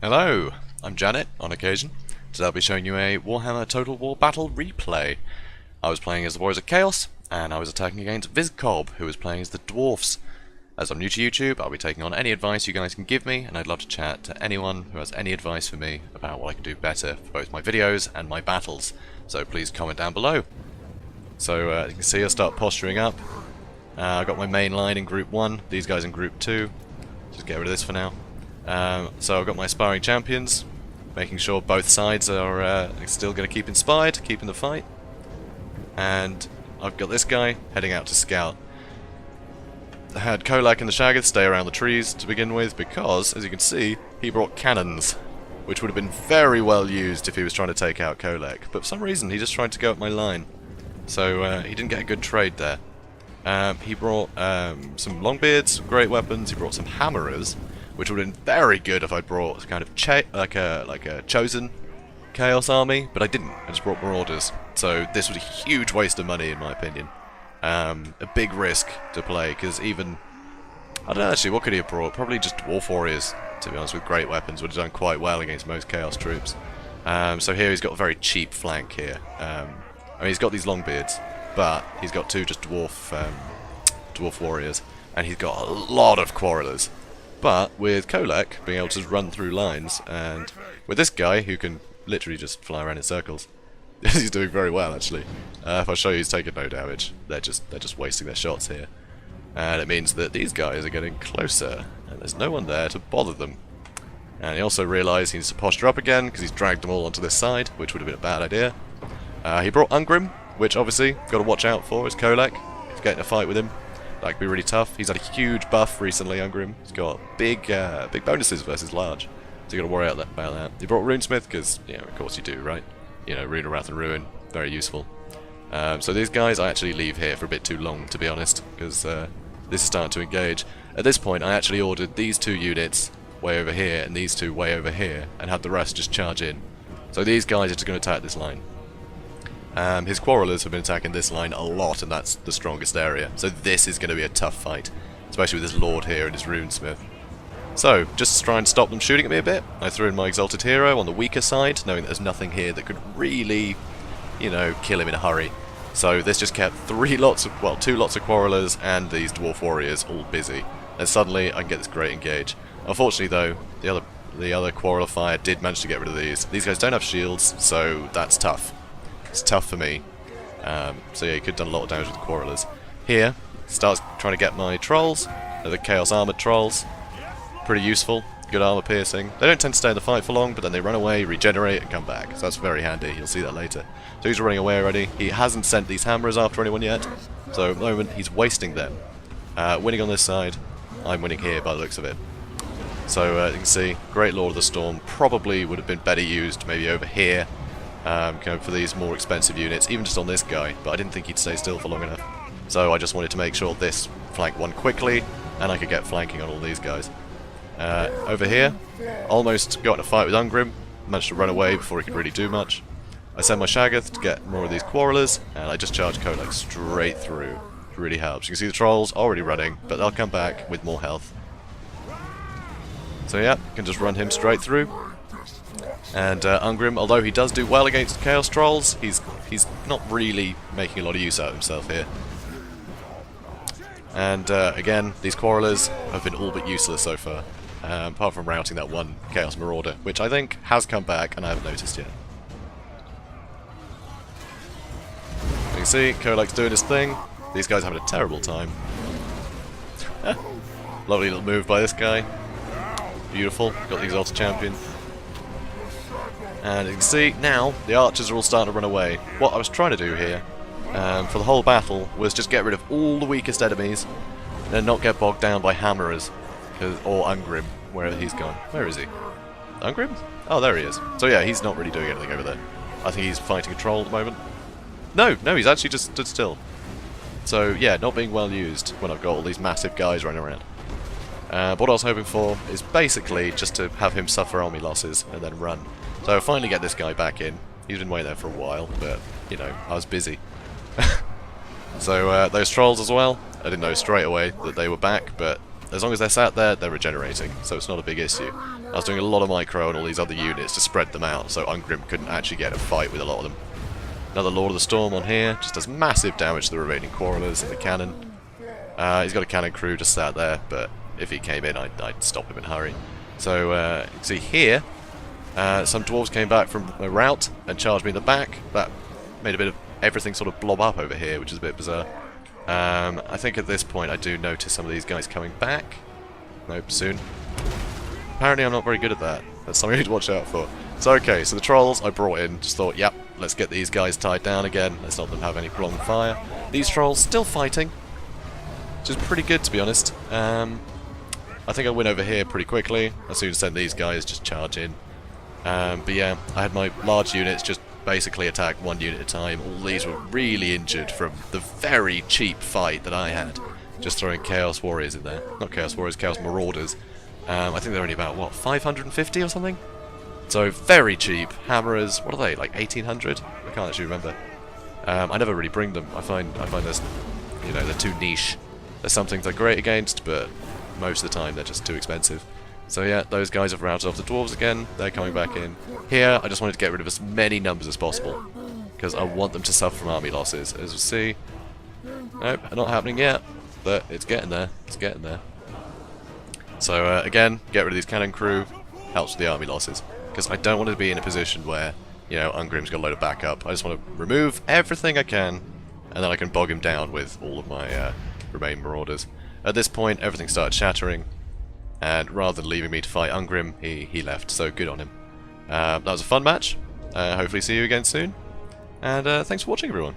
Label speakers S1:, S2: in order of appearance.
S1: Hello, I'm Janet, on occasion. Today I'll be showing you a Warhammer Total War Battle Replay. I was playing as the Warriors of Chaos, and I was attacking against Vizcob, who was playing as the Dwarfs. As I'm new to YouTube, I'll be taking on any advice you guys can give me, and I'd love to chat to anyone who has any advice for me about what I can do better for both my videos and my battles. So please comment down below. So as you can see, I'll start posturing up. I've got my main line in Group 1, these guys in Group 2. Just get rid of this for now. So I've got my aspiring champions, making sure both sides are still going to keep inspired, keeping the fight. And I've got this guy heading out to scout. I had Kolak and the Shaggoth stay around the trees to begin with because, as you can see, he brought cannons, which would have been very well used if he was trying to take out Kolak. But for some reason, he just tried to go up my line. So he didn't get a good trade there. He brought some longbeards, some great weapons. He brought some hammerers, which would have been very good if I'd brought kind of like a chosen chaos army, but I didn't. I just brought marauders. So this was a huge waste of money, in my opinion. A big risk to play, because even I don't know actually what could he have brought. Probably just dwarf warriors, to be honest, with great weapons would have done quite well against most chaos troops. So here he's got a very cheap flank here. I mean, he's got these longbeards, but he's got two just dwarf warriors, and he's got a lot of quarrelers. But with Kolak being able to run through lines, and with this guy who can literally just fly around in circles, he's doing very well actually. If I show you, he's taking no damage. They're just wasting their shots here, and it means that these guys are getting closer, and there's no one there to bother them. And he also realised he needs to posture up again because he's dragged them all onto this side, which would have been a bad idea. He brought Ungrim, which obviously got to watch out for. Is Kolak? He's getting a fight with him. That could be really tough. He's had a huge buff recently, Ungrim. He's got big bonuses versus large, so you got to worry about that. He brought Runesmith because, you know, of course you do, right? You know, Rune of Wrath and Ruin, very useful. So these guys I actually leave here for a bit too long, to be honest, because this is starting to engage. At this point, I actually ordered these two units way over here and these two way over here, and had the rest just charge in. So these guys are just going to attack this line. His quarrelers have been attacking this line a lot, and that's the strongest area. So this is going to be a tough fight, especially with this Lord here and his Runesmith. So, just to try and stop them shooting at me a bit, I threw in my Exalted Hero on the weaker side, knowing that there's nothing here that could really, you know, kill him in a hurry. So this just kept two lots of quarrelers and these Dwarf Warriors all busy. And suddenly I can get this great engage. Unfortunately though, the other Quarreler Fire did manage to get rid of these. These guys don't have shields, so that's tough. It's tough for me. So yeah, he could have done a lot of damage with the Quarrelers. Here, starts trying to get my Trolls. They're the Chaos Armoured Trolls. Pretty useful, good armor piercing. They don't tend to stay in the fight for long, but then they run away, regenerate, and come back. So that's very handy, you'll see that later. So he's running away already. He hasn't sent these hammers after anyone yet, so at the moment he's wasting them. Winning on this side, I'm winning here by the looks of it. So you can see, Great Lord of the Storm probably would have been better used maybe over here, for these more expensive units, even just on this guy, but I didn't think he'd stay still for long enough. So I just wanted to make sure this flank won quickly, and I could get flanking on all these guys. Over here, almost got in a fight with Ungrim, managed to run away before he could really do much. I sent my Shaggoth to get more of these Quarrelers, and I just charged Kolak straight through. It really helps. You can see the Trolls already running, but they'll come back with more health. So yeah, you can just run him straight through. And Ungrim, although he does do well against Chaos Trolls, he's not really making a lot of use out of himself here. And again, these Quarrelers have been all but useless so far, apart from routing that one Chaos Marauder, which I think has come back and I haven't noticed yet. You can see, Kolak's doing his thing. These guys are having a terrible time. Lovely little move by this guy. Beautiful, got the Exalted Champion. And you can see, now, the archers are all starting to run away. What I was trying to do here, for the whole battle, was just get rid of all the weakest enemies, and not get bogged down by hammerers, or Ungrim, wherever he's gone. Where is he? Ungrim? Oh, there he is. So yeah, he's not really doing anything over there. I think he's fighting a troll at the moment. No, he's actually just stood still. So yeah, not being well used when I've got all these massive guys running around. What I was hoping for is basically just to have him suffer army losses and then run. So I finally get this guy back in. He's been waiting there for a while, but, you know, I was busy. So those trolls as well, I didn't know straight away that they were back, but as long as they're sat there, they're regenerating, so it's not a big issue. I was doing a lot of micro and all these other units to spread them out, so Ungrim couldn't actually get a fight with a lot of them. Another Lord of the Storm on here, just does massive damage to the remaining Quarrelers and the cannon. He's got a cannon crew just sat there, but if he came in, I'd stop him in a hurry. So, you can see here, some dwarves came back from a rout and charged me in the back. That made a bit of everything sort of blob up over here, which is a bit bizarre. I think at this point I do notice some of these guys coming back. Nope, soon. Apparently I'm not very good at that. That's something I need to watch out for. So okay, so the trolls I brought in, just thought, yep, let's get these guys tied down again. Let's not let them have any prolonged fire. These trolls still fighting, which is pretty good to be honest. I think I win over here pretty quickly. As soon as send these guys just charge in. But yeah, I had my large units just basically attack one unit at a time. All these were really injured from the very cheap fight that I had. Just throwing Chaos Warriors in there. Not Chaos Warriors, Chaos Marauders. I think they're only about, what, 550 or something? So very cheap. Hammerers, what are they, like 1800? I can't actually remember. I never really bring them. I find this, you know, they're too niche. There's some things they're great against, but most of the time they're just too expensive. So yeah, those guys have routed off the dwarves again. They're coming back in. Here, I just wanted to get rid of as many numbers as possible, because I want them to suffer from army losses. As you see, nope, not happening yet, but it's getting there. It's getting there. So again, get rid of these cannon crew. Helps with the army losses, because I don't want to be in a position where, you know, Ungrim's got a load of backup. I just want to remove everything I can, and then I can bog him down with all of my remaining marauders. At this point, everything started shattering. And rather than leaving me to fight Ungrim, he left, so good on him. That was a fun match. Hopefully see you again soon. And thanks for watching, everyone.